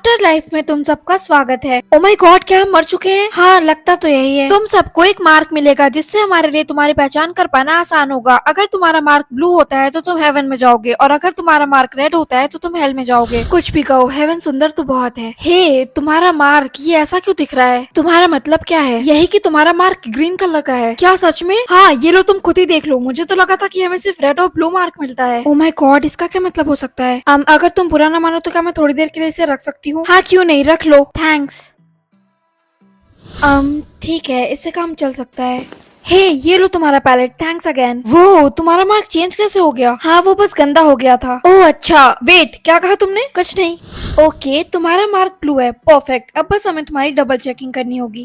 After life में तुम सबका स्वागत है। ओ माय गॉड, क्या हम मर चुके हैं? हाँ, लगता तो यही है। तुम सबको एक मार्क मिलेगा जिससे हमारे लिए तुम्हारी पहचान कर पाना आसान होगा। अगर तुम्हारा मार्क ब्लू होता है तो तुम हेवन में जाओगे, और अगर तुम्हारा मार्क रेड होता है तो तुम हेल में जाओगे। कुछ भी कहो, हेवन सुंदर तो बहुत है। हे, तुम्हारा मार्क ये ऐसा क्यों दिख रहा है? तुम्हारा मतलब क्या है? यही कि तुम्हारा मार्क ग्रीन कलर का है। क्या सच में? हाँ, ये लो, तुम खुद ही देख लो। मुझे तो लगा था कि हमें सिर्फ रेड और ब्लू मार्क मिलता है। ओ माय गॉड, इसका क्या मतलब हो सकता है? अगर तुम बुरा ना मानो तो क्या मैं थोड़ी देर के लिए इसे रख सकती हूँ? हाँ, क्यों नहीं, रख लो। थैंक्स। ठीक है, इससे काम चल सकता है। हे, ये लो तुम्हारा पैलेट। Thanks again. वो तुम्हारा मार्क चेंज कैसे हो गया? हाँ, वो बस गंदा हो गया था। ओह अच्छा, वेट, क्या कहा तुमने? कुछ नहीं। ओके, तुम्हारा मार्क ब्लू है। परफेक्ट। अब बस हमें तुम्हारी डबल चेकिंग करनी होगी।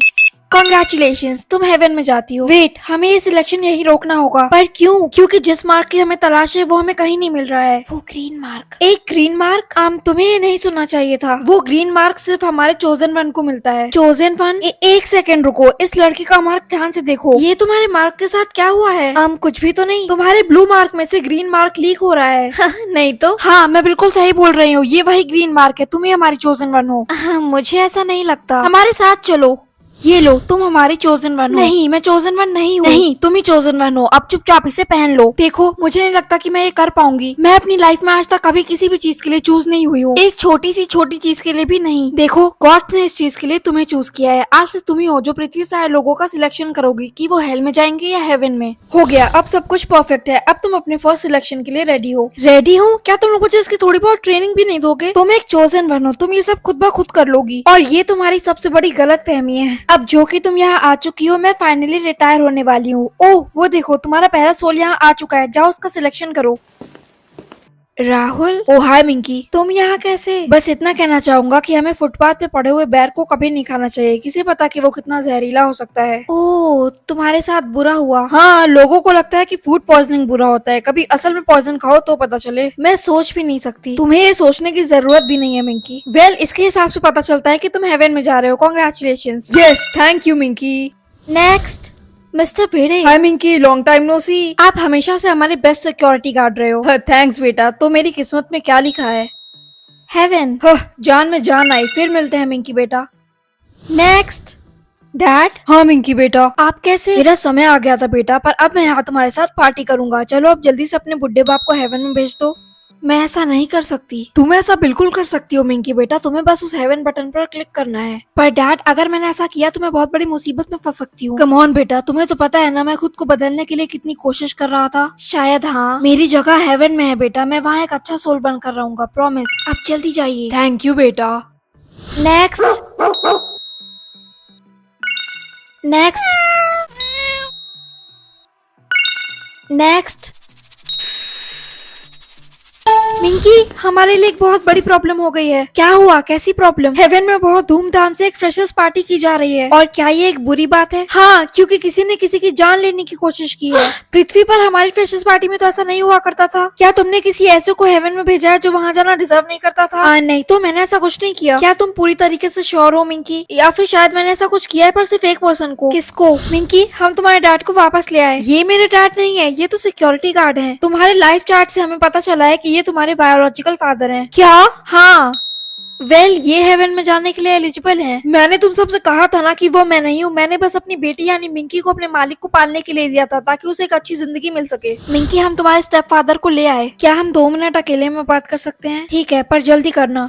कॉन्ग्रेचुलेशंस, तुम हेवन में जाती हो। वेट, हमें ये सिलेक्शन यही रोकना होगा। पर क्यों? क्योंकि जिस मार्क की हमें तलाश है वो हमें कहीं नहीं मिल रहा है। वो ग्रीन मार्क। एक ग्रीन मार्क? तुम्हें ये नहीं सुनना चाहिए था। वो ग्रीन मार्क सिर्फ हमारे चोजन वन को मिलता है। Chosen one? एक सेकेंड रुको, इस लड़की का मार्क ध्यान से देखो। ये तुम्हारे मार्क के साथ क्या हुआ है? कुछ भी तो नहीं। तुम्हारे ब्लू मार्क में से ग्रीन मार्क लीक हो रहा है। नहीं तो। हाँ, मैं बिल्कुल सही बोल रही हूँ। ये वही ग्रीन मार्क है। तुम ही हमारी चोजन वन हो। मुझे ऐसा नहीं लगता। हमारे साथ चलो। ये लो, तुम हमारी चोजन वन हो। नहीं, मैं चोजन वन नहीं हूँ। नहीं, तुम ही चोजन वन हो। अब चुपचाप इसे पहन लो। देखो, मुझे नहीं लगता कि मैं ये कर पाऊंगी। मैं अपनी लाइफ में आज तक कभी किसी भी चीज के लिए चूज नहीं हुई हूँ, एक छोटी चीज के लिए भी नहीं। देखो, गॉड ने इस चीज के लिए तुम्हें चूज किया है। आज से तुम ही हो जो पृथ्वी से आए लोगों का सिलेक्शन करोगी कि वो हेल में जाएंगे या हेवन में। हो गया, अब सब कुछ परफेक्ट है। अब तुम अपने फर्स्ट सिलेक्शन के लिए रेडी हो। रेडी हो? क्या तुम मुझे इसकी थोड़ी बहुत ट्रेनिंग भी नहीं दोगे? तुम एक चोजन वन हो, तुम ये सब खुद ब खुद कर लोगी, और ये तुम्हारी सबसे बड़ी गलत फहमी है। अब जो कि तुम यहाँ आ चुकी हो, मैं फाइनली रिटायर होने वाली हूँ। ओह, वो देखो, तुम्हारा पहला सोल यहाँ आ चुका है। जाओ, उसका सिलेक्शन करो। राहुल। ओ हाय मिंकी, तुम यहाँ कैसे? बस इतना कहना चाहूंगा कि हमें फुटपाथ पे पड़े हुए बैर को कभी नहीं खाना चाहिए। किसे पता कि वो कितना जहरीला हो सकता है। ओह, तुम्हारे साथ बुरा हुआ? हाँ, लोगों को लगता है कि फूड पॉइजनिंग बुरा होता है। कभी असल में पॉइजन खाओ तो पता चले। मैं सोच भी नहीं सकती। तुम्हें ये सोचने की जरूरत भी नहीं है मिंकी। वेल, इसके हिसाब से पता चलता है कि तुम हेवन में जा रहे हो। Congratulations. Yes, thank you Minki. Next, mister Bhide. Hi Minki, long time no see. आप हमेशा से हमारे बेस्ट सिक्योरिटी गार्ड रहे हो। थैंक्स बेटा। तो मेरी किस्मत में क्या लिखा है? हेवन। जान में जान आई। फिर मिलते हैं मिंकी बेटा। Next, dad. हाँ मिंकी बेटा। आप कैसे? मेरा समय आ गया था बेटा, पर अब मैं यहाँ तुम्हारे साथ पार्टी करूंगा। चलो, अब जल्दी से अपने बुड्ढे बाप को हेवन में भेज दो। मैं ऐसा नहीं कर सकती। तुम ऐसा बिल्कुल कर सकती हो मिंकी बेटा। तुम्हें बस उस हेवन बटन पर क्लिक करना है। पर डैड, अगर मैंने ऐसा किया तो मैं बहुत बड़ी मुसीबत में फंस सकती हूँ। कम ऑन बेटा, तुम्हें तो पता है ना मैं खुद को बदलने के लिए कितनी कोशिश कर रहा था। शायद हाँ, मेरी जगह हेवन में है बेटा। मैं वहाँ एक अच्छा सोल बनकर रहूंगा, प्रॉमिस। अब जल्दी जाइए। थैंक यू बेटा। Next, next, next. मिंकी, हमारे लिए एक बहुत बड़ी प्रॉब्लम हो गई है। क्या हुआ? कैसी प्रॉब्लम? हेवन में बहुत धूमधाम से एक फ्रेशर्स पार्टी की जा रही है। और क्या ये एक बुरी बात है? हाँ, क्योंकि किसी ने किसी की जान लेने की कोशिश की है। पृथ्वी पर हमारी फ्रेशर्स पार्टी में तो ऐसा नहीं हुआ करता था। क्या तुमने किसी ऐसे को हेवन में भेजा है जो वहाँ जाना डिजर्व नहीं करता था? नहीं तो, मैंने ऐसा कुछ नहीं किया। क्या तुम पूरी तरीके से श्योर हो मिंकी? या फिर शायद मैंने ऐसा कुछ किया है, पर सिर्फ एक पर्सन को? किसको? मिंकी, हम तुम्हारे डैड को वापस ले आए। ये मेरे डैड नहीं है, ये तो सिक्योरिटी गार्ड है। तुम्हारे लाइफ चार्ट से हमें पता चला है कि ये तुम्हारे बायोलॉजिकल फादर हैं। क्या? हाँ। वेल, ये हेवन में जाने के लिए एलिजिबल हैं। मैंने तुम सबसे कहा था ना कि वो मैं नहीं हूँ। मैंने बस अपनी बेटी यानी मिंकी को अपने मालिक को पालने के लिए दिया था, ताकि उसे एक अच्छी जिंदगी मिल सके। मिंकी, हम तुम्हारे स्टेप फादर को ले आए। क्या हम 2 मिनट अकेले में बात कर सकते हैं? ठीक है, पर जल्दी करना।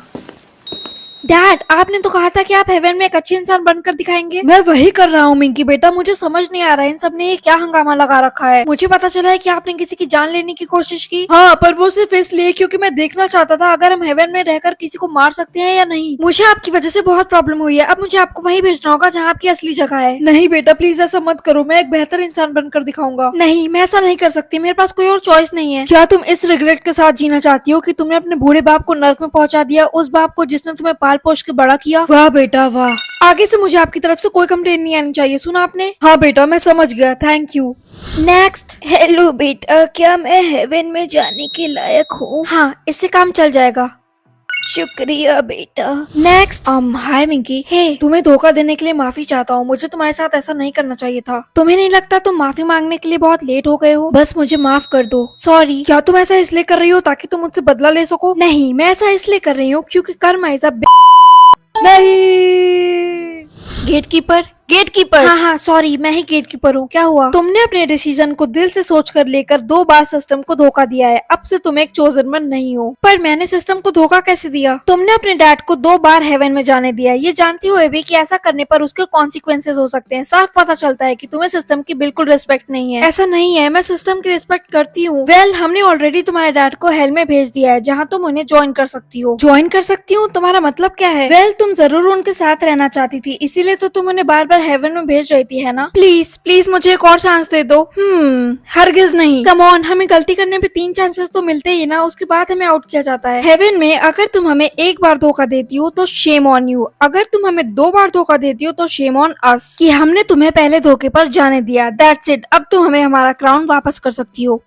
डैड, आपने तो कहा था कि आप हेवन में एक अच्छे इंसान बनकर दिखाएंगे। मैं वही कर रहा हूँ मिंकी बेटा। मुझे समझ नहीं आ रहा है इन सब ने ये क्या हंगामा लगा रखा है। मुझे पता चला है कि आपने किसी की जान लेने की कोशिश की। हाँ, पर वो सिर्फ इसलिए क्योंकि मैं देखना चाहता था अगर हम हेवन में रहकर किसी को मार सकते हैं या नहीं। मुझे आपकी वजह से बहुत प्रॉब्लम हुई है। अब मुझे आपको वहीं भेजना होगा जहाँ आपकी असली जगह है। नहीं बेटा, प्लीज ऐसा मत करो। मैं एक बेहतर इंसान बनकर दिखाऊंगा। नहीं, मैं ऐसा नहीं कर सकती। मेरे पास कोई और चॉइस नहीं है। क्या तुम इस रिग्रेट के साथ जीना चाहती हो कि तुमने अपने बूढ़े बाप को नर्क में पहुंचा दिया, उस बाप को जिसने तुम्हें पाल पोष के बड़ा किया? वाह बेटा वाह। आगे से मुझे आपकी तरफ से कोई कंप्लेंट नहीं आनी चाहिए, सुना आपने? हाँ बेटा, मैं समझ गया। Thank you. नेक्स्ट। हेलो बेटा, क्या मैं हेवन में जाने के लायक हूँ? हाँ, इससे काम चल जाएगा। शुक्रिया बेटा। नेक्स्ट। हाय मिंकी। हे, तुम्हें धोखा देने के लिए माफी चाहता हूँ। मुझे तुम्हारे साथ ऐसा नहीं करना चाहिए था। तुम्हें नहीं लगता तुम माफी मांगने के लिए बहुत लेट हो गए हो? बस मुझे माफ कर दो। सॉरी। क्या तुम ऐसा इसलिए कर रही हो ताकि तुम मुझसे बदला ले सको? नहीं, मैं ऐसा इसलिए कर रही हूँ क्योंकि कर्म इज अ नहीं। Gatekeeper, gatekeeper. हाँ हाँ सॉरी, मैं ही गेट कीपर हूँ। क्या हुआ? तुमने अपने डिसीजन को दिल से सोच कर लेकर 2 बार सिस्टम को धोखा दिया है। अब से तुम एक चोजन वन नहीं हो। पर मैंने सिस्टम को धोखा कैसे दिया? तुमने अपने डैड को 2 बार हेवन में जाने दिया, ये जानते हुए भी कि ऐसा करने पर उसके कॉन्सिक्वेंसेज हो सकते हैं। साफ पता चलता है कि तुम्हें सिस्टम की बिल्कुल रिस्पेक्ट नहीं है। ऐसा नहीं है, मैं सिस्टम की रिस्पेक्ट करती हूँ। वेल, हमने ऑलरेडी तुम्हारे डैड को हेल में भेज दिया है, जहाँ तुम उन्हें ज्वाइन कर सकती हो। ज्वाइन कर सकती हूँ? तुम्हारा मतलब क्या है? वेल, तुम जरूर उनके साथ रहना चाहती थी, इसीलिए तो तुम उन्हें बार बार हेवन में भेज रही थी, है ना? प्लीज प्लीज मुझे एक और चांस दे दो। हरगिज नहीं। कम ऑन, हमें गलती करने पे 3 चांसेस तो मिलते ही ना, उसके बाद हमें आउट किया जाता है। हेवन में अगर तुम हमें 1 बार धोखा देती हो तो शेम ऑन यू, अगर तुम हमें 2 बार धोखा देती हो तो शेम ऑन अस कि हमने तुम्हें पहले धोखे पर जाने दिया। दैट्स इट, अब तुम हमें हमारा क्राउन वापस कर सकती हो।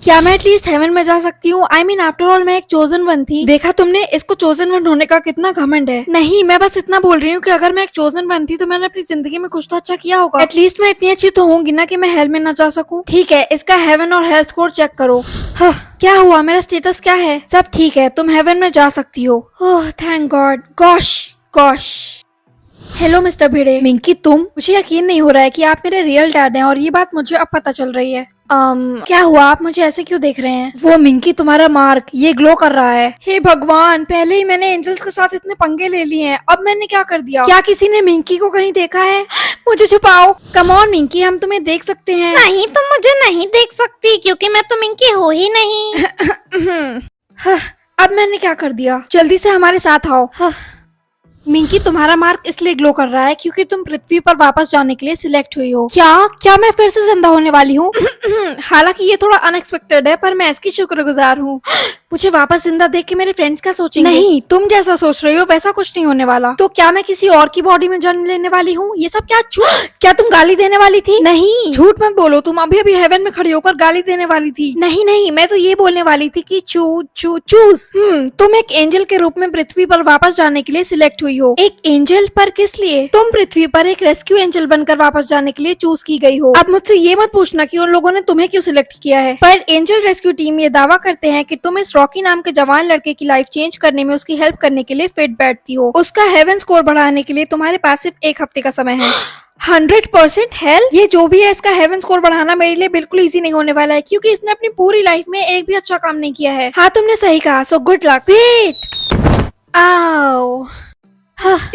क्या मैं एटलीस्ट हेवन में जा सकती हूँ? आई मीन आफ्टर ऑल मैं एक चोजन वन थी। देखा तुमने, इसको चोजन वन होने का कितना घमंड है। नहीं, मैं बस इतना बोल रही हूँ कि अगर मैं एक चोजन वन थी तो मैंने अपनी जिंदगी में कुछ तो अच्छा किया होगा। एटलीस्ट मैं इतनी अच्छी तो होंगी ना कि मैं हेल में ना जा सकूँ। ठीक है, इसका हेवन और हेल्थ स्कोर चेक करो। क्या हुआ? मेरा स्टेटस क्या है? सब ठीक है, तुम हेवन में जा सकती हो। Oh thank God. Gosh gosh. Hello mister Bhide. Minki तुम? मुझे यकीन नहीं हो रहा है कि आप मेरे रियल डैड हैं, और ये बात मुझे अब पता चल रही है। क्या हुआ? आप मुझे ऐसे क्यों देख रहे हैं? वो मिंकी, तुम्हारा मार्क ये ग्लो कर रहा है। हे भगवान, पहले ही मैंने एंजल्स के साथ इतने पंगे ले लिए हैं, अब मैंने क्या कर दिया? क्या किसी ने मिंकी को कहीं देखा है? मुझे छुपाओ। कम ऑन मिंकी, हम तुम्हें देख सकते हैं। नहीं, तुम मुझे नहीं देख सकती क्योंकि मैं तो मिंकी हो ही नहीं। अब मैंने क्या कर दिया? जल्दी से हमारे साथ आओ। मिंकी, तुम्हारा मार्क इसलिए ग्लो कर रहा है क्योंकि तुम पृथ्वी पर वापस जाने के लिए सिलेक्ट हुई हो। क्या मैं फिर से जिंदा होने वाली हूँ? हालांकि ये थोड़ा अनएक्सपेक्टेड है, पर मैं इसकी शुक्रगुजार हूँ। मुझे वापस जिंदा देख के मेरे फ्रेंड्स क्या सोचेंगे? नहीं, तुम जैसा सोच रही हो वैसा कुछ नहीं होने वाला। तो क्या मैं किसी और की बॉडी में जन्म लेने वाली हूँ? ये सब क्या क्या तुम गाली देने वाली थी? नहीं, झूठ मत बोलो, तुम अभी अभी हेवन में खड़ी होकर गाली देने वाली थी। नहीं नहीं, मैं तो ये बोलने वाली थी कि चूज। तुम एक एंजल के रूप में पृथ्वी पर वापस जाने के लिए सिलेक्ट हुई हो। एक एंजल? पर किस लिए? तुम पृथ्वी पर एक रेस्क्यू एंजल बनकर वापस जाने के लिए चूज की गई हो। अब मुझसे ये मत पूछना कि उन लोगों ने तुम्हें क्यों सिलेक्ट किया है। पर एंजल रेस्क्यू टीम ये दावा करते हैं कि तुम इस रॉकी नाम के जवान लड़के की लाइफ चेंज करने में उसकी हेल्प करने के लिए फिट बैठती हो। उसका हेवन स्कोर बढ़ाने के लिए तुम्हारे पास सिर्फ 1 हफ्ते का समय है। 100% हेल? ये जो भी है, इसका हेवन स्कोर बढ़ाना मेरे लिए बिल्कुल इजी नहीं होने वाला है, क्योंकि इसने अपनी पूरी लाइफ में एक भी अच्छा काम नहीं किया है। हाँ, तुमने सही कहा, सो गुड लक। वेट, आओ।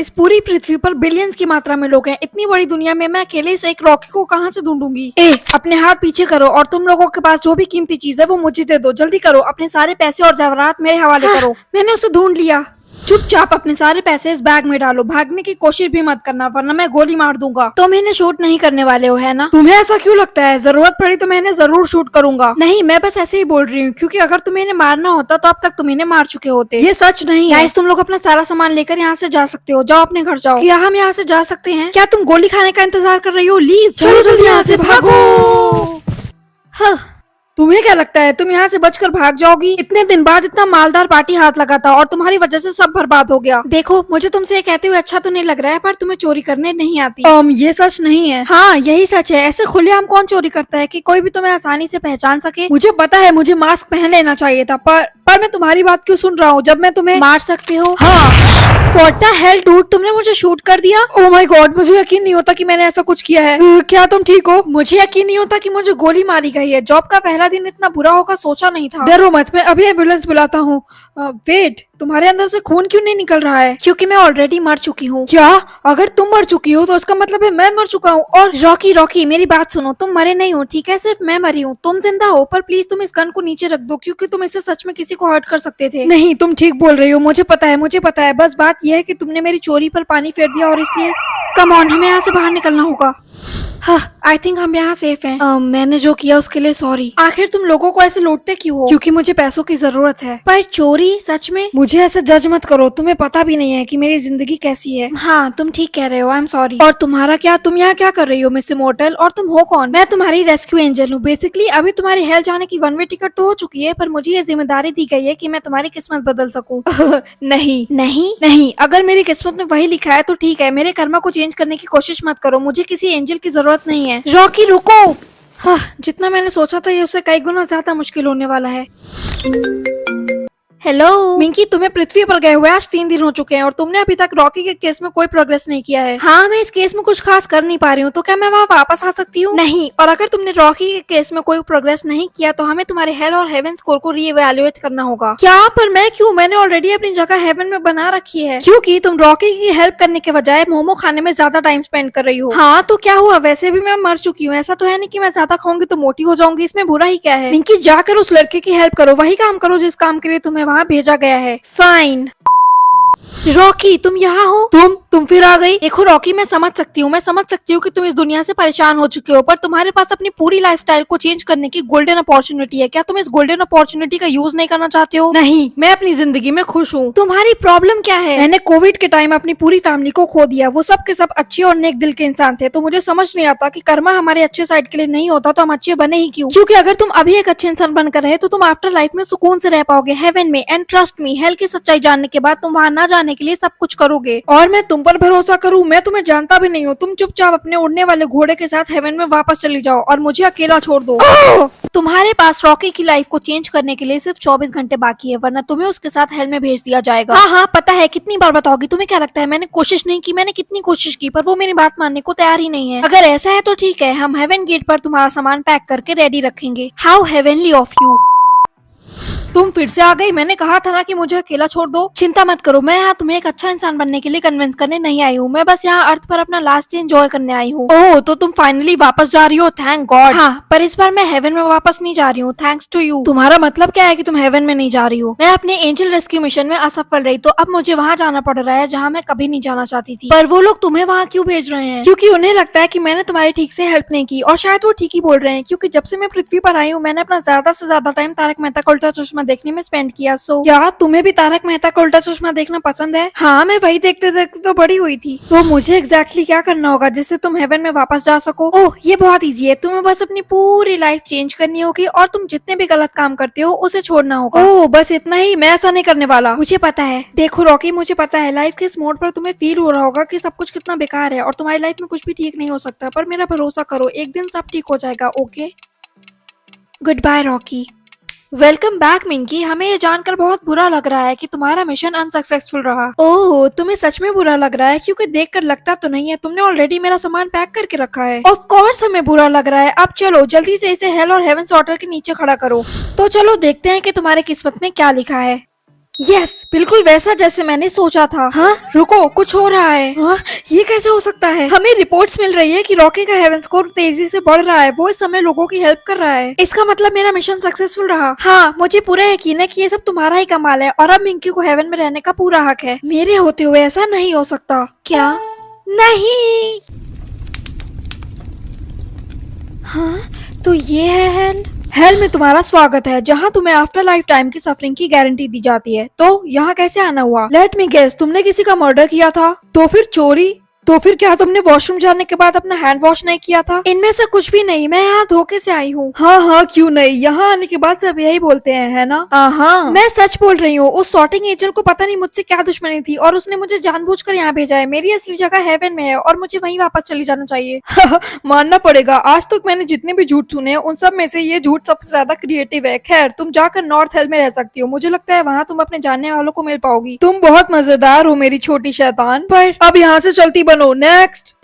इस पूरी पृथ्वी पर बिलियंस की मात्रा में लोग हैं। इतनी बड़ी दुनिया में मैं अकेले इस एक रॉकी को कहाँ से ढूंढूंगी? अपने हाथ पीछे करो, और तुम लोगों के पास जो भी कीमती चीज है वो मुझे दे दो। जल्दी करो, अपने सारे पैसे और जेवरात मेरे हवाले करो। मैंने उसे ढूंढ लिया। चुपचाप अपने सारे पैसे इस बैग में डालो। भागने की कोशिश भी मत करना, वरना मैं गोली मार दूंगा। तुम इन्हें शूट नहीं करने वाले हो, है ना? तुम्हें ऐसा क्यों लगता है? जरूरत पड़ी तो मैं इन्हें जरूर शूट करूंगा। नहीं, मैं बस ऐसे ही बोल रही हूँ, क्योंकि अगर तुम्हें इन्हें मारना होता तो अब तक तुम इन्हें मार चुके होते। ये सच नहीं है। तुम लोग अपना सारा सामान लेकर यहाँ से जा सकते हो। जाओ अपने घर जाओ। क्या हम यहाँ से जा सकते हैं? क्या तुम गोली खाने का इंतजार कर रही हो? लीव, चलो जल्दी यहाँ से भागो। तुम्हें क्या लगता है तुम यहाँ से बचकर भाग जाओगी? इतने दिन बाद इतना मालदार पार्टी हाथ लगा था, और तुम्हारी वजह से सब बर्बाद हो गया। देखो, मुझे तुमसे ये कहते हुए अच्छा तो नहीं लग रहा है, पर तुम्हें चोरी करने नहीं आती। ये सच नहीं है। हाँ, यही सच है। ऐसे खुलेआम कौन चोरी करता है कि कोई भी तुम्हें आसानी से पहचान सके? मुझे पता है, मुझे मास्क पहन लेना चाहिए था, पर मैं तुम्हारी बात क्यों सुन रहा हूँ जब मैं तुम्हें मार सकते हो? हाँ, व्हाट द हेल डूड, तुमने मुझे शूट कर दिया? ओह माय गॉड, मुझे यकीन नहीं होता कि मैंने ऐसा कुछ किया है। क्या तुम ठीक हो? मुझे यकीन नहीं होता कि मुझे गोली मारी गई है। जॉब का पहला दिन इतना बुरा होगा सोचा नहीं था। डरो मत, मैं अभी एम्बुलेंस बुलाता हूँ। वेट, तुम्हारे अंदर से खून क्यों नहीं निकल रहा है? क्योंकि मैं ऑलरेडी मर चुकी हूँ। क्या? अगर तुम मर चुकी हो तो इसका मतलब है मैं मर चुका हूँ। और रॉकी, मेरी बात सुनो, तुम मरे नहीं हो, ठीक है? सिर्फ मैं मरी हूँ, तुम जिंदा हो। पर प्लीज तुम इस गन को नीचे रख दो, क्योंकि तुम इससे सच में किसी को हर्ट कर सकते थे। नहीं, तुम ठीक बोल रही हो, मुझे पता है। बस बात यह है कि तुमने मेरी चोरी पर पानी फेर दिया, और इसलिए कम ऑन, हमें यहाँ से बाहर निकलना होगा। आई थिंक हम यहाँ सेफ हैं। मैंने जो किया उसके लिए सॉरी। आखिर तुम लोगों को ऐसे लूटते क्यों हो? क्योंकि मुझे पैसों की जरूरत है। पर चोरी? सच में? मुझे ऐसे जज मत करो, तुम्हें पता भी नहीं है कि मेरी जिंदगी कैसी है। हाँ, तुम ठीक कह रहे हो, आई एम सॉरी। और तुम्हारा क्या? तुम यहाँ क्या कर रही हो मिस इमॉर्टल? और तुम हो कौन? मैं तुम्हारी रेस्क्यू एंजल हूँ। बेसिकली अभी तुम्हारी हेल जाने की 1 वे टिकट तो हो चुकी है, पर मुझे ये जिम्मेदारी दी गई है कि मैं तुम्हारी किस्मत बदल सकूँ। नहीं, अगर मेरी किस्मत में वही लिखा है तो ठीक है। मेरे कर्मा को चेंज करने की कोशिश मत करो, मुझे किसी एंजल की जरूरत नहीं है। रॉकी रुको। जितना मैंने सोचा था ये उससे कई गुना ज्यादा मुश्किल होने वाला है। हेलो मिंकी, तुम्हें पृथ्वी पर गए हुए आज 3 दिन हो चुके हैं और तुमने अभी तक रॉकी के केस में कोई प्रोग्रेस नहीं किया है। हाँ, मैं इस केस में कुछ खास कर नहीं पा रही हूँ, तो क्या मैं वहाँ वापस आ सकती हूँ? नहीं। और अगर तुमने रॉकी के केस में कोई प्रोग्रेस नहीं किया तो हमें तुम्हारे हेल और हेवन स्कोर को रीएवैल्यूएट करना होगा। क्या? पर मैं क्यों? मैंने ऑलरेडी अपनी जगह हेवन में बना रखी है। क्योंकि तुम रॉकी की हेल्प करने के बजाय मोमो खाने में ज्यादा टाइम स्पेंड कर रही हो। हाँ, तो क्या हुआ? वैसे भी मैं मर चुकी हूँ, ऐसा तो है नहीं कि मैं ज्यादा खाऊंगी तो मोटी हो जाऊंगी, इसमें बुरा ही क्या है? मिंकी, जाकर उस लड़के की हेल्प करो, वही काम करो जिस काम के लिए तुम्हें वहाँ भेजा गया है। फाइन। रॉकी, तुम यहाँ हो? तुम फिर आ गई। देखो रॉकी, मैं समझ सकती हूँ कि तुम इस दुनिया से परेशान हो चुके हो, पर तुम्हारे पास अपनी पूरी लाइफस्टाइल को चेंज करने की गोल्डन अपॉर्चुनिटी है। क्या तुम इस गोल्डन अपॉर्चुनिटी का यूज नहीं करना चाहते हो? नहीं, मैं अपनी जिंदगी में खुश हूँ। तुम्हारी प्रॉब्लम क्या है? मैंने कोविड के टाइम अपनी पूरी फैमिली को खो दिया। वो सब के सब अच्छे और नेक दिल के इंसान थे, तो मुझे समझ नहीं आता कि कर्मा हमारे अच्छे साइड के लिए नहीं होता तो हम अच्छे बने ही क्यों? क्योंकि अगर तुम अभी एक अच्छे इंसान बनकर रहे तो तुम आफ्टर लाइफ में सुकून से रह पाओगे, हेवन में। एंड ट्रस्ट मी, हेल की सच्चाई जानने के बाद तुम वहाँ न जाने के लिए सब कुछ करोगे। और मैं तुम पर भरोसा करूँ? मैं तुम्हें जानता भी नहीं हूँ। तुम चुपचाप अपने उड़ने वाले घोड़े के साथ हेवन में वापस चली जाओ और मुझे अकेला छोड़ दो। तुम्हारे पास रॉकी की लाइफ को चेंज करने के लिए सिर्फ 24 घंटे बाकी है, वरना तुम्हें उसके साथ हेल में भेज दिया जाएगा। हाँ, पता है। कितनी बार बताओगी? तुम्हें क्या लगता है मैंने कोशिश नहीं की? मैंने कितनी कोशिश की, पर वो मेरी बात मानने को तैयार ही नहीं है। अगर ऐसा है तो ठीक है, हम हेवन गेट पर तुम्हारा सामान पैक करके रेडी रखेंगे। How heavenly of you. तुम फिर से आ गई। मैंने कहा था ना कि मुझे अकेला छोड़ दो। चिंता मत करो, मैं यहाँ तुम्हें एक अच्छा इंसान बनने के लिए कन्विंस करने नहीं आई हूँ। मैं बस यहाँ अर्थ पर अपना लास्ट डे एंजॉय करने आई हूँ। ओह, तो तुम फाइनली वापस जा रही हो? Thank God. हाँ, पर इस बार मैं हेवन में वापस नहीं जा रही हूँ, थैंक्स टू यू। तुम्हारा मतलब क्या है कि तुम हेवन में नहीं जा रही हो? मैं अपने एंजल रेस्क्यू मिशन में असफल रही, तो अब मुझे वहाँ जाना पड़ रहा है जहाँ मैं कभी नहीं जाना चाहती थी। पर वो लोग तुम्हें वहाँ क्यों भेज रहे हैं? क्योंकि उन्हें लगता है कि मैंने तुम्हारी ठीक से हेल्प नहीं की, और शायद वो ठीक ही बोल रहे हैं, क्योंकि जब से मैं पृथ्वी पर आई हूँ मैंने अपना ज्यादा से ज्यादा टाइम तारक मेहता का उल्टा चश्मा देखने में स्पेंड किया। सो क्या तुम्हें भी तारक मेहता का उल्टा चश्मा देखना पसंद है? हाँ, मैं वही देखते देखते तो बड़ी हुई थी। तो मुझे एग्जैक्टली क्या करना होगा जिससे तुम हेवन में वापस जा सको? ओह, ये बहुत इजी है। तुम्हें बस अपनी पूरी लाइफ चेंज करनी होगी और तुम जितने भी गलत काम करते हो उसे छोड़ना होगा। ओह, बस इतना ही? मैं ऐसा नहीं करने वाला, मुझे पता है। देखो रॉकी, मुझे पता है लाइफ के इस मोड पर तुम्हें फील हो रहा होगा कि सब कुछ कितना बेकार है और तुम्हारी लाइफ में कुछ भी ठीक नहीं हो सकता, पर मेरा भरोसा करो, एक दिन सब ठीक हो जाएगा। Okay, good bye Rocky. Welcome back Minki. हमें ये जानकर बहुत बुरा लग रहा है कि तुम्हारा मिशन अनसक्सेसफुल रहा। ओह, तुम्हें सच में बुरा लग रहा है? क्योंकि देखकर लगता तो नहीं है। तुमने ऑलरेडी मेरा सामान पैक करके रखा है। ऑफ कोर्स हमें बुरा लग रहा है। अब चलो जल्दी से इसे हेल और हेवन ऑर्डर के नीचे खड़ा करो। तो चलो देखते हैं कि तुम्हारे किस्मत में क्या लिखा है। यस, बिल्कुल वैसा जैसे मैंने सोचा था। हाँ, रुको, कुछ हो रहा है। हाँ, ये कैसे हो सकता है? हमें रिपोर्ट्स मिल रही है कि रॉकी का हेवन स्कोर तेजी से बढ़ रहा है। वो इस समय लोगों की हेल्प कर रहा है। इसका मतलब मेरा मिशन सक्सेसफुल रहा। हाँ, मुझे पूरा यकीन है कि ये सब तुम्हारा ही कमाल है और अब मिंकी को हेवन में रहने का पूरा हक है। मेरे होते हुए ऐसा नहीं हो सकता। क्या? नहीं। हाँ, तो ये है हेल। हेल में तुम्हारा स्वागत है, जहाँ तुम्हें आफ्टर लाइफ टाइम की सफरिंग की गारंटी दी जाती है। तो यहाँ कैसे आना हुआ? लेट मी गेस, तुमने किसी का मर्डर किया था? तो फिर चोरी? तो फिर क्या तुमने वॉशरूम जाने के बाद अपना हैंड वॉश नहीं किया था? इनमें से कुछ भी नहीं, मैं यहाँ धोखे से आई हूँ। हाँ, क्यों नहीं, यहाँ आने के बाद सब यही बोलते हैं, है ना? हाँ, मैं सच बोल रही हूँ। उस सॉर्टिंग एंजल को पता नहीं मुझसे क्या दुश्मनी थी और उसने मुझे जानबूझकर यहाँ भेजा है। मेरी असली जगह हेवन में है और मुझे वहीं वापस चली जाना चाहिए। मानना पड़ेगा, आज तक मैंने जितने भी झूठ सुने हैं उन सब में से ये झूठ सबसे ज्यादा क्रिएटिव है। खैर, तुम जाकर नॉर्थ हेल में रह सकती हो। मुझे लगता है वहाँ तुम अपने जानने वालों को मिल पाओगी। तुम बहुत मजेदार हो मेरी छोटी शैतान। पर अब यहाँ से चलती बनो। Next.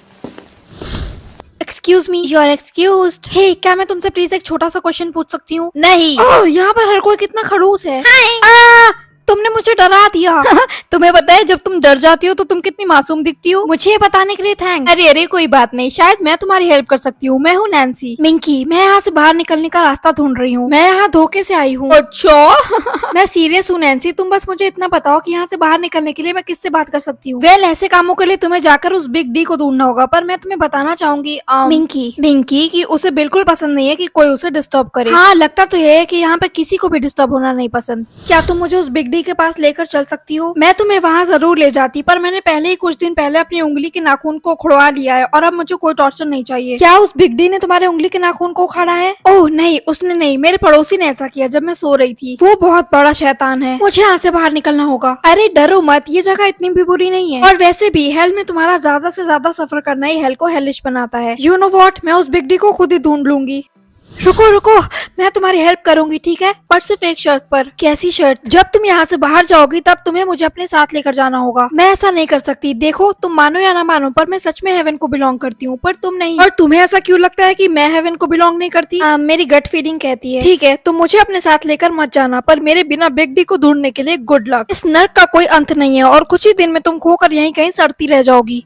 Excuse me, you are excused. Hey, क्या मैं तुमसे प्लीज एक छोटा सा क्वेश्चन पूछ सकती हूँ? नहीं। ओह, यहाँ पर हर कोई कितना खड़ूस है। तुमने मुझे डरा दिया। तुम्हें पता है जब तुम डर जाती हो तो तुम कितनी मासूम दिखती हो। मुझे ये बताने के लिए थैंक्स। अरे कोई बात नहीं, शायद मैं तुम्हारी हेल्प कर सकती हूँ। मैं हूँ नैन्सी। मिंकी, मैं यहाँ से बाहर निकलने का रास्ता ढूंढ रही हूँ। मैं यहाँ धोखे से आई हूँ। अच्छा। मैं सीरियस हूँ नैन्सी, तुम बस मुझे इतना बताओ कि यहाँ से बाहर निकलने के लिए मैं किससे बात कर सकती हूँ? वेल, ऐसे कामों के लिए तुम्हें जाकर उस बिग डी को ढूंढना होगा, पर मैं तुम्हें बताना चाहूंगी मिंकी की उसे बिल्कुल पसंद नहीं है कि कोई उसे डिस्टर्ब करे। हाँ, लगता तो ये है कि यहाँ पे किसी को भी डिस्टर्ब होना नहीं पसंद। क्या तुम मुझे उस बिग डी के पास लेकर चल सकती हो? मैं तुम्हें वहाँ जरूर ले जाती, पर मैंने पहले ही कुछ दिन पहले अपनी उंगली के नाखून को उखड़वा लिया है और अब मुझे कोई टॉर्चर नहीं चाहिए। क्या उस बिग डी ने तुम्हारे उंगली के नाखून को उखाड़ा है? ओह नहीं, उसने नहीं, मेरे पड़ोसी ने ऐसा किया जब मैं सो रही थी। वो बहुत बड़ा शैतान है। मुझे यहाँ से बाहर निकलना होगा। अरे डरो मत, ये जगह इतनी भी बुरी नहीं है। और वैसे भी हेल में तुम्हारा ज्यादा से ज्यादा सफर करना ही हेल को हेलिश बनाता है। यू नो व्हाट, मैं उस बिग डी को खुद ही ढूंढ लूंगी। रुको रुको, मैं तुम्हारी हेल्प करूंगी, ठीक है, पर सिर्फ एक शर्त पर। कैसी शर्त? जब तुम यहाँ से बाहर जाओगी तब तुम्हें मुझे अपने साथ लेकर जाना होगा। मैं ऐसा नहीं कर सकती। देखो, तुम मानो या ना मानो, पर मैं सच में हेवन को बिलोंग करती हूँ, पर तुम नहीं। और तुम्हें ऐसा क्यों लगता है कि मैं हेवन को बिलोंग नहीं करती? मेरी गट फीलिंग कहती है। ठीक है, तुम मुझे अपने साथ लेकर मत जाना, पर मेरे बिना बिग डी को ढूंढने के लिए गुड लक। इस नर्क का कोई अंत नहीं है और कुछ ही दिन में तुम खोकर यहीं कहीं सड़ती रह जाओगी।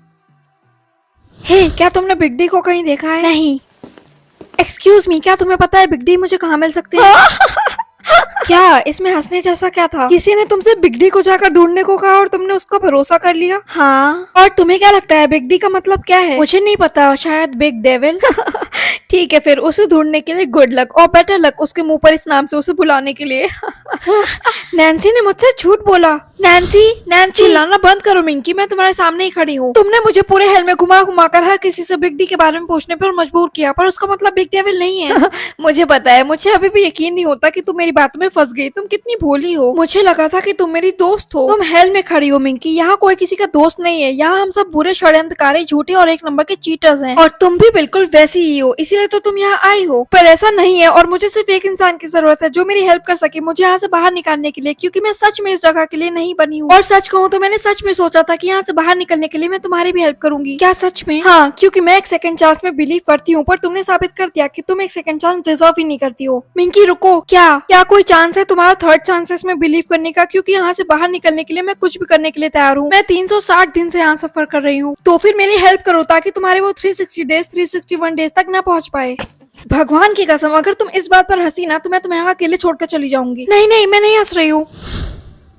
हे, क्या तुमने बिग डी को कहीं देखा है? नहीं। एक्सक्यूज मी, क्या तुम्हें पता है बिग डी मुझे कहाँ मिल सकते हैं? क्या इसमें हंसने जैसा क्या था? किसी ने तुमसे बिग डी को जाकर ढूंढने को कहा और तुमने उसका भरोसा कर लिया? हाँ। और तुम्हें क्या लगता है बिग डी का मतलब क्या है? मुझे नहीं पता, शायद बिग डेविल। ठीक है, फिर उसे ढूंढने के लिए गुड लक और बेटर लक उसके मुंह पर इस नाम से उसे बुलाने के लिए। नैन्सी ने मुझसे झूठ बोला। नैन्सी, नैन्सी, चिल्लाना बंद करो मिंकी, मैं तुम्हारे सामने ही खड़ी हूँ। तुमने मुझे पूरे हेल में घुमा घुमा कर हर किसी से बिग डी के बारे में पूछने पर मजबूर किया, पर उसका मतलब बिग डेविल नहीं है। मुझे पता है, मुझे अभी भी यकीन नहीं होता कि तुम मेरी बातों में फंस गई। तुम कितनी भोली हो। मुझे लगा था कि तुम मेरी दोस्त हो। तुम हेल में खड़ी हो मिंकी, यहाँ कोई किसी का दोस्त नहीं है। यहाँ हम सब बुरे षड्यंत्रकारी, झूठे और एक नंबर के चीटर्स हैं। और तुम भी बिल्कुल वैसी ही हो, इसीलिए तो तुम यहाँ आई हो। पर ऐसा नहीं है और मुझे सिर्फ एक इंसान की जरूरत है जो मेरी हेल्प कर सके मुझे यहाँ से बाहर निकालने के लिए, क्योंकि मैं सच में इस जगह के लिए नहीं बनी हूँ। और सच कहूँ तो मैंने सच में सोचा था कि यहाँ से बाहर निकलने के लिए मैं तुम्हारी भी हेल्प करूंगी। क्या सच में? हाँ, क्योंकि मैं एक सेकंड चांस में बिलीव करती हूँ, पर तुमने साबित कर दिया कि तुम एक सेकंड चांस डिजर्व ही नहीं करती हो। मिंकी रुको, क्या कोई चांस है तुम्हारा थर्ड चांसेस में बिलीव करने का? क्योंकि यहाँ से बाहर निकलने के लिए मैं कुछ भी करने के लिए तैयार हूँ। मैं 360 दिन से यहाँ सफर कर रही हूँ, तो फिर मेरी हेल्प करो ताकि तुम्हारे वो 360 डेज 361 डेज तक ना पहुँच पाए। भगवान की कसम, अगर तुम इस बात पर हंसी ना तो मैं तुम्हें यहाँ अकेले छोड़कर चली जाऊंगी। नहीं नहीं, मैं नहीं हंस रही हूँ।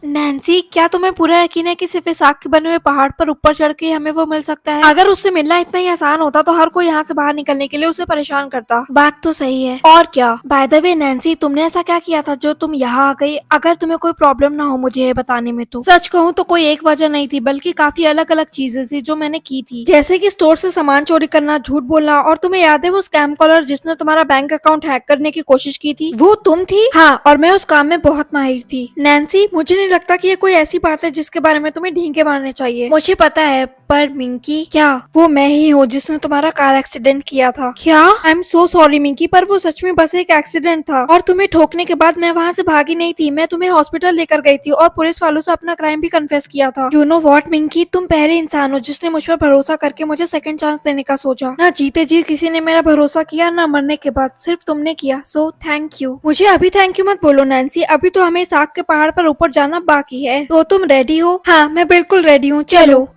नैन्सी, क्या तुम्हें पूरा यकीन है कि सिर्फ इस आग के बने हुए पहाड़ पर ऊपर चढ़ के हमें वो मिल सकता है? अगर उससे मिलना इतना ही आसान होता तो हर कोई यहाँ से बाहर निकलने के लिए उसे परेशान करता। बात तो सही है। और क्या? बाय द वे नैन्सी, तुमने ऐसा क्या किया था जो तुम यहाँ आ गई? अगर तुम्हें कोई प्रॉब्लम ना हो मुझे ये बताने में तो। सच कहूँ तो कोई एक वजह नहीं थी, बल्कि काफी अलग अलग चीजें थी जो मैंने की थी, जैसे कि स्टोर से सामान चोरी करना, झूठ बोलना, और तुम्हें याद है वो स्कैम कॉलर जिसने तुम्हारा बैंक अकाउंट हैक करने की कोशिश की थी? वो तुम थी? हाँ, और मैं उस काम में बहुत माहिर थी। नैन्सी, मुझे नहीं लगता कि ये कोई ऐसी बात है जिसके बारे में तुम्हें ढींगे मारने चाहिए। मुझे पता है, पर मिंकी, क्या वो मैं ही हूँ जिसने तुम्हारा कार एक्सीडेंट किया था? क्या? I am so sorry Minki, पर वो सच में बस एक एक्सीडेंट था और तुम्हें ठोकने के बाद मैं वहाँ से भागी नहीं थी। मैं तुम्हें हॉस्पिटल लेकर गई थी और पुलिस वालों से अपना क्राइम भी कन्फेस किया था। यू नो व्हाट मिंकी, तुम पहले इंसान हो जिसने मुझ पर भरोसा करके मुझे सेकंड चांस देने का सोचा। ना जीते जी किसी ने मेरा भरोसा किया, ना मरने के बाद, सिर्फ तुमने किया। So thank you. मुझे अभी थैंक यू मत बोलो नैन्सी, अभी तो हमें इस आग के पहाड़ पर ऊपर जाना बाकी है। तो तुम रेडी हो? हाँ, मैं बिल्कुल रेडी हूँ, चलो।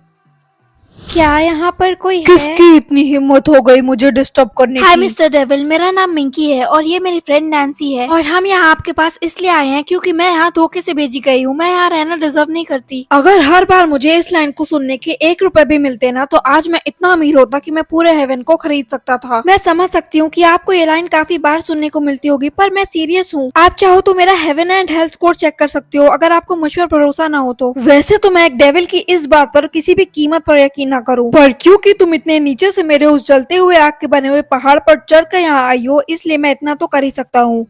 क्या यहाँ पर कोई है? किसकी इतनी हिम्मत हो गई मुझे डिस्टर्ब करने हाय की? मिस्टर डेविल, मेरा नाम मिंकी है और ये मेरी फ्रेंड नैन्सी है और हम यहाँ आपके पास इसलिए आए हैं क्योंकि मैं यहाँ धोखे से भेजी गई हूँ। मैं यहाँ रहना डिजर्व नहीं करती। अगर हर बार मुझे इस लाइन को सुनने के 1 रुपए भी मिलते ना तो आज मैं इतना अमीर होता कि मैं पूरे हेवन को खरीद सकता था। मैं समझ सकती हूँ कि आपको ये लाइन काफी बार सुनने को मिलती होगी, पर मैं सीरियस हूँ। आप चाहो तो मेरा heaven and health score check कर सकते हो अगर आपको मुझ पर भरोसा ना हो तो। वैसे तो मैं एक डेविल की इस बात पर किसी भी कीमत पर यकीन न करूँ, पर क्योंकि तुम इतने नीचे से मेरे उस जलते हुए आग के बने हुए पहाड़ पर चढ़कर यहाँ आई हो, इसलिए मैं इतना तो कर ही सकता हूँ।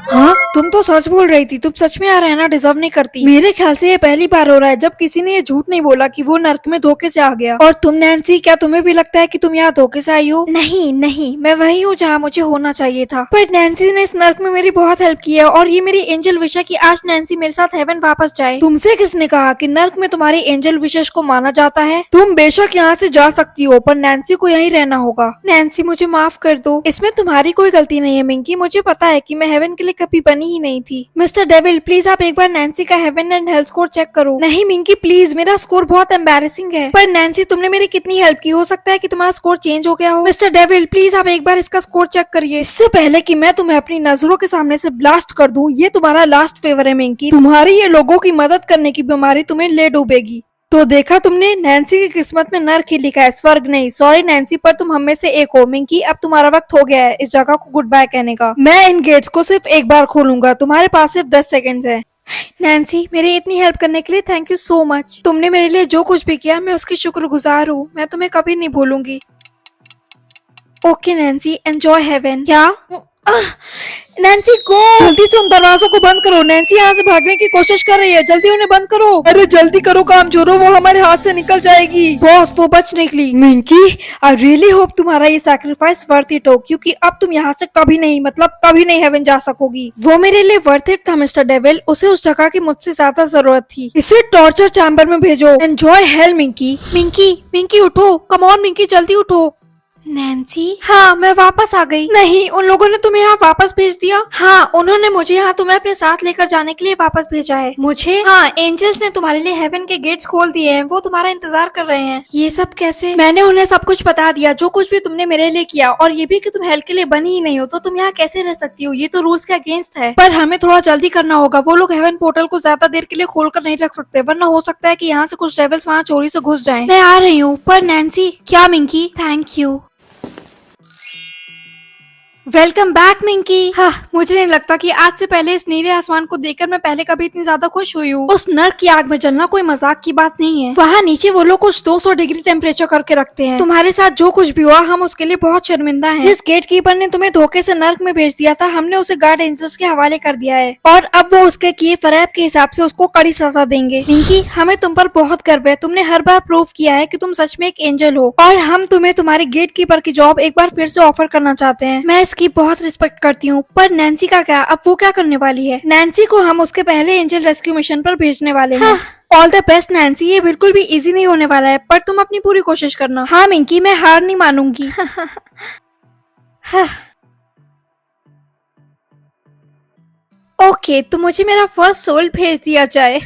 हाँ, तुम तो सच बोल रही थी। तुम सच में यहाँ रहना डिजर्व नहीं करती। मेरे ख्याल से ये पहली बार हो रहा है जब किसी ने ये झूठ नहीं बोला कि वो नर्क में धोखे से आ गया। और तुम नैन्सी, क्या तुम्हें भी लगता है कि तुम यहाँ धोखे से आई हो? नहीं नहीं, मैं वही हूँ जहाँ मुझे होना चाहिए था। पर नैन्सी ने इस नर्क में मेरी बहुत हेल्प की है और ये मेरी एंजल विश है कि आज नैन्सी मेरे साथ हेवन वापस जाए। तुमसे किसने कहा कि नर्क में तुम्हारी एंजल विशेष को माना जाता है? तुम बेशक यहाँ से जा सकती हो, पर नैन्सी को यहीं रहना होगा। नैन्सी, मुझे माफ कर दो। इसमें तुम्हारी कोई गलती नहीं है मिंकी। मुझे पता है कि मैं हेवन के लिए कभी बनी ही नहीं थी। मिस्टर डेविल, प्लीज आप एक बार नैन्सी का heaven and health score check करो। नहीं मिंकी प्लीज, मेरा स्कोर बहुत एम्बैरेसिंग है। पर नैन्सी, तुमने मेरी कितनी हेल्प की, हो सकता है कि तुम्हारा स्कोर चेंज हो गया हो। मिस्टर डेविल, प्लीज आप एक बार इसका स्कोर चेक करिए। इससे पहले कि मैं तुम्हें अपनी नजरों के सामने से ब्लास्ट कर दूं, ये तुम्हारा लास्ट फेवर है मिंकी। तुम्हारी ये लोगों की मदद करने की बीमारी तुम्हें ले डूबेगी। तो देखा तुमने, नैन्सी की किस्मत में नर्क ही लिखा है, स्वर्ग नहीं। सॉरी नैन्सी, पर तुम हम में से एक हो। मिंकी, अब तुम्हारा वक्त हो गया है इस जगह को गुड बाय कहने का। मैं इन गेट्स को सिर्फ एक बार खोलूंगा, तुम्हारे पास सिर्फ 10 सेकंड्स हैं। नैन्सी, मेरी इतनी हेल्प करने के लिए थैंक यू सो मच। तुमने मेरे लिए जो कुछ भी किया मैं उसकी शुक्रगुजार हूँ। मैं तुम्हें कभी नहीं भूलूंगी। Okay Nancy, enjoy heaven. क्या? नैन्सी गो, जल्दी से उन दरवाजों को बंद करो। नैन्सी यहाँ से भागने की कोशिश कर रही है, जल्दी उन्हें बंद करो। अरे जल्दी करो काम चोरों, वो हमारे हाथ से निकल जाएगी। बॉस वो बच निकली। मिंकी, आई रियली होप तुम्हारा ये सैक्रिफाइस वर्थ इट हो, क्योंकि अब तुम यहाँ से कभी नहीं, मतलब कभी नहीं हेवन जा सकोगी। वो मेरे लिए वर्थ इट था मिस्टर डेविल, उसे उस जगह की मुझसे ज्यादा जरूरत थी। इसे टॉर्चर चैम्बर में भेजो। Enjoy hello Minki. मिंकी, मिंकी उठो, कम ऑन मिंकी, जल्दी उठो। नैन्सी, हाँ मैं वापस आ गई। नहीं, उन लोगों ने तुम्हें यहाँ वापस भेज दिया? हाँ, उन्होंने मुझे यहाँ तुम्हें अपने साथ लेकर जाने के लिए वापस भेजा है। मुझे? हाँ, एंजल्स ने तुम्हारे लिए हेवन के गेट्स खोल दिए हैं, वो तुम्हारा इंतजार कर रहे हैं। ये सब कैसे? मैंने उन्हें सब कुछ बता दिया, जो कुछ भी तुमने मेरे लिए किया, और ये भी कि तुम हेल के लिए बनी ही नहीं हो, तो तुम यहाँ कैसे रह सकती हो? ये तो रूल्स के अगेंस्ट है। पर हमें थोड़ा जल्दी करना होगा, वो लोग हेवन पोर्टल को ज्यादा देर के लिए खोल कर नहीं रख सकते, वरना हो सकता है कि यहाँ से कुछ डेविल्स वहाँ चोरी से घुस जाएं। मैं आ रही हूँ। पर नैन्सी, क्या Minki? Thank you. Welcome back Minki. हाँ, मुझे नहीं लगता कि आज से पहले इस नीले आसमान को देखकर मैं पहले कभी इतनी ज्यादा खुश हुई हूँ। उस नर्क की आग में जलना कोई मजाक की बात नहीं है। वहाँ नीचे वो लोग कुछ 200 डिग्री टेम्परेचर करके रखते हैं। तुम्हारे साथ जो कुछ भी हुआ, हम उसके लिए बहुत शर्मिंदा हैं। जिस गेट कीपर ने तुम्हें धोखे से नर्क में भेज दिया था, हमने उसे गार्ड एंजल्स के हवाले कर दिया है, और अब वो उसके किए फरेब के हिसाब से उसको कड़ी सजा देंगे। मिंकी, हमें तुम पर बहुत गर्व है। तुमने हर बार प्रूव किया है कि तुम सच में एक एंजल हो, और हम तुम्हें तुम्हारी गेट कीपर की जॉब एक बार फिर से ऑफर करना चाहते हैं। मैं इसकी बहुत रिस्पेक्ट करती हूँ। पर नैन्सी का क्या? अब वो क्या करने वाली है? नैन्सी को हम उसके पहले एंजल रेस्क्यू मिशन पर भेजने वाले हैं। ऑल द बेस्ट नैन्सी, ये बिल्कुल भी इजी नहीं होने वाला है, पर तुम अपनी पूरी कोशिश करना। हाँ मिंकी, मैं हार नहीं मानूंगी। ओके, तो मुझे मेरा फर्स्ट सोल भेज दिया जाए।